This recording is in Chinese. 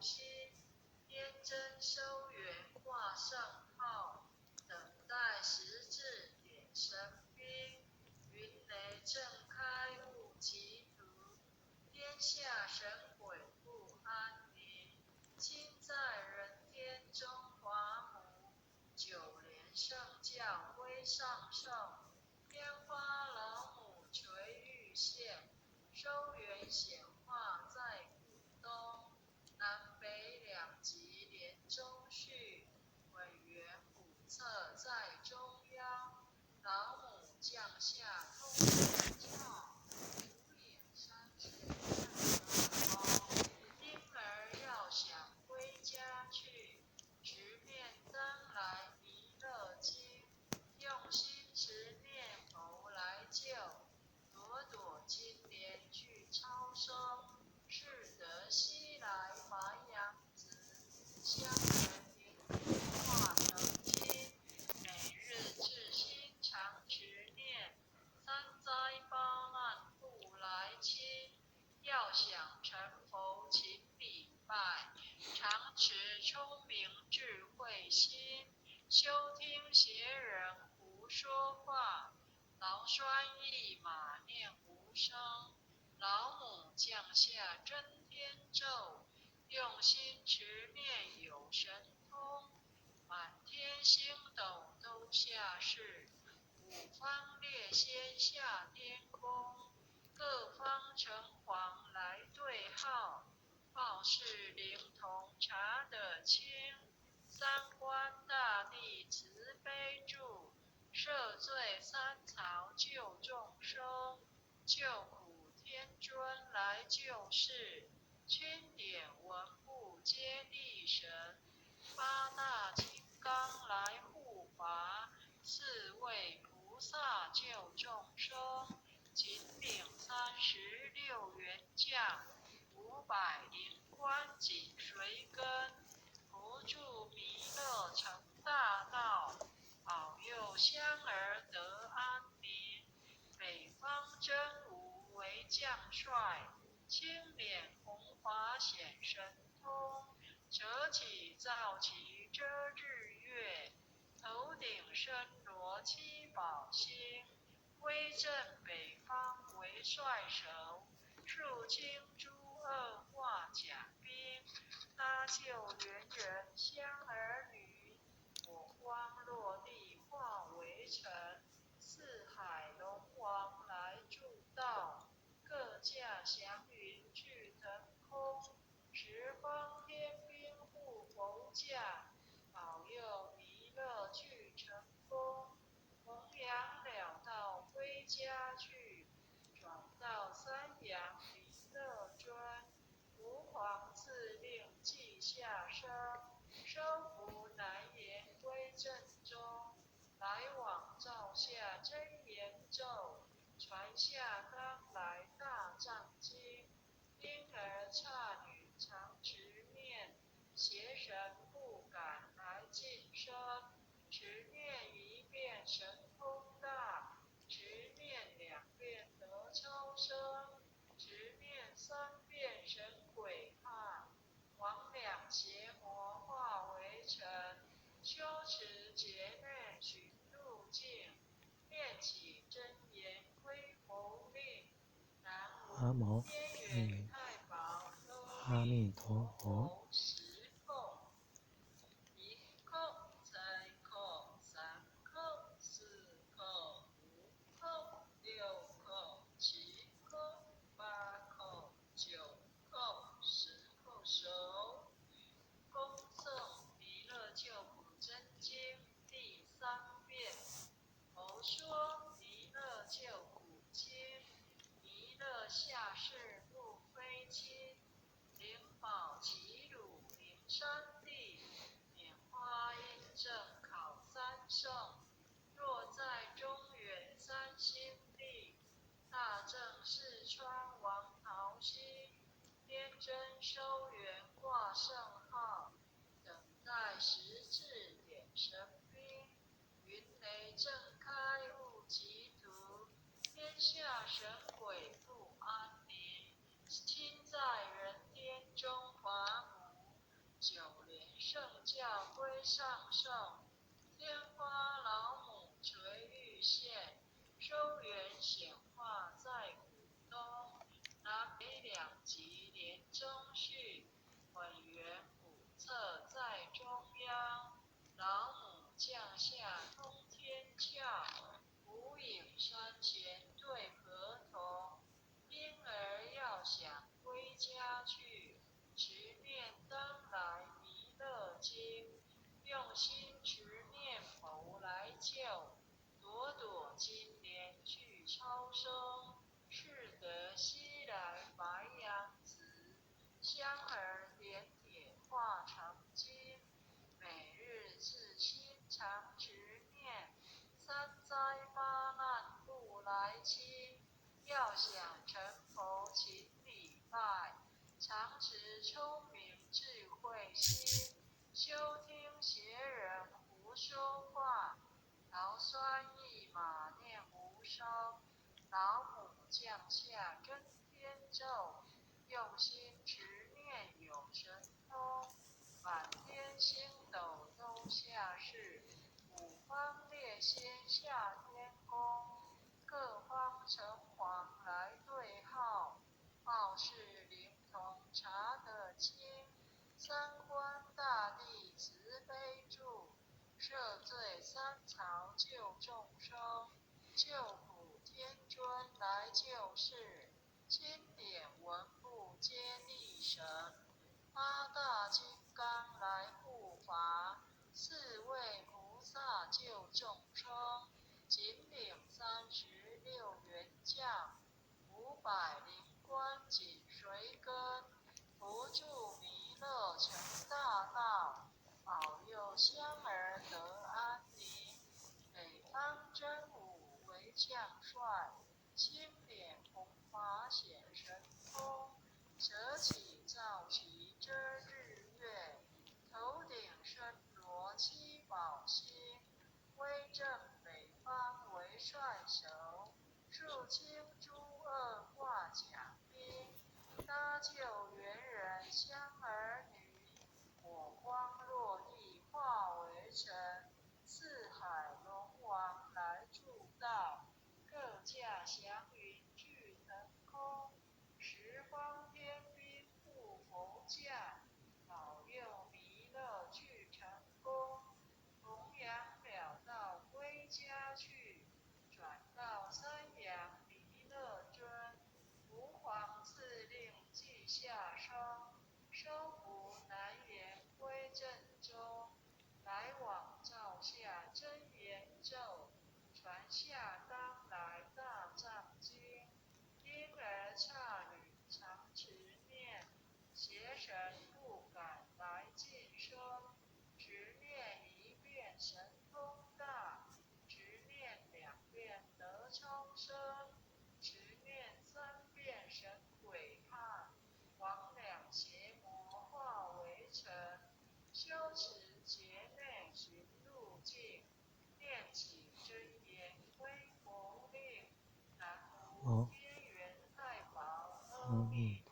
心，天真收圆挂上号，等待时至点神兵。云雷震开雾急途，天下神鬼不安宁。今在人天中华母，九莲圣教归上圣。天花老母垂玉线，收圆显化在古东。南北两极连中续，委员古策在中央。老母降下通天诏，主演山水看得高。婴儿要想归家去，直面当来弥勒经。用心持念佛来救，朵朵金莲去超生。是得西来白羊子，香人凝固化成金。每日至心常持念，三灾八难不来侵。要想成佛勤礼拜，常持聪明智慧心。休听邪人胡说话，劳酸一马念无声。老母降下真天咒，用心持念有神通。满天星斗都下世，五方列仙下天宫。各方城隍来对号，报事灵童查得清。三官大帝慈悲助，赦罪三曹救众生。救苦天尊来救世，钦点文部接地神。八大金刚来护法，四位菩萨救众生。仅领36元价，500灵官紧随跟。扶助弥勒成大道，保佑香儿得安宁。北方真武为将帅，青脸红华显神通。折起皂旗遮日月，头顶身罗七宝星。威震北方为帅首，肃清诸恶化甲兵。搭救猿人香儿女，火光落地化为尘。四海龙王来助道，各驾祥云去腾空。十方天兵护佛驾，保佑弥勒去成功。弘扬了道归家去，转到三阳弥勒尊。吾皇自令记下生，收服难言归正中。来往照下真言咒，传下当来大藏经。婴儿刹女常持念，邪神不敢来近身。持念一遍神通大，持念2遍得超生。持念3遍神鬼怕，魍魉邪魔化为尘。修持劫难寻路径，念起真言归佛令。南无天元太保阿弥陀佛。10叩，1叩，2叩，3叩，4叩，5叩，6叩，7叩，8叩，9叩，10叩首。恭诵弥勒救苦真经第3遍。佛说弥勒救苦经，弥勒下世不非亲。灵宝齐鲁灵山地，拈花印正考三圣。若在中原三星地，大正四川王桃心。天真收圆挂圣号，等待时至点神兵。云雷震开雾急途，天下神鬼不安宁。亲在人天中华母，九莲圣教归上圣，天花老母垂玉线，收元显化在古东，南北两极连中续，本源古侧在中央，老母降下通天教，无影山前对合同，婴儿要想归家去，持念当来弥勒经，用心持念佛来救，朵朵金莲去超生，是得西来白羊子，香儿点点化成金，每日自心常持念，三灾八难不来侵，要想成佛请礼拜，常持聪明智慧心，休听邪人胡说话，劳酸一马念无声，老母降下真天咒，用心持念有神通，满天星斗都下世，五方列仙下天宫，各方城隍来对号，报事灵童查得清，三官大帝慈悲助，赦罪三曹救众生，救苦天尊来救世，经典文部皆力神，八大金刚来护法，四位菩萨救众生，紧领36员将，500灵官紧随跟，扶助弥勒成大道，保佑香儿得安宁。北方真武为将帅，青脸红发显神通，舍起皂旗遮日月，头顶身着七宝星，威震北方为帅首，肃清诸恶挂甲兵，搭救猿人香儿女，火光落地化为尘，四海龙王来助道，各驾祥云聚腾空，十方天兵护佛驾，保佑弥勒去成功，弘扬了道归家去，转到三阳弥勒尊，吾皇赐令记下生，收服南阎归正中，来往照下真言咒，传下当来大藏经，婴儿刹女常持念，邪神不敢来近身，执念一遍神通大，执念2遍得超生，执念3遍神鬼怕，魍魉邪魔化为尘，修持劫内寻路径，念起真言归佛令，南无边缘太保阿弥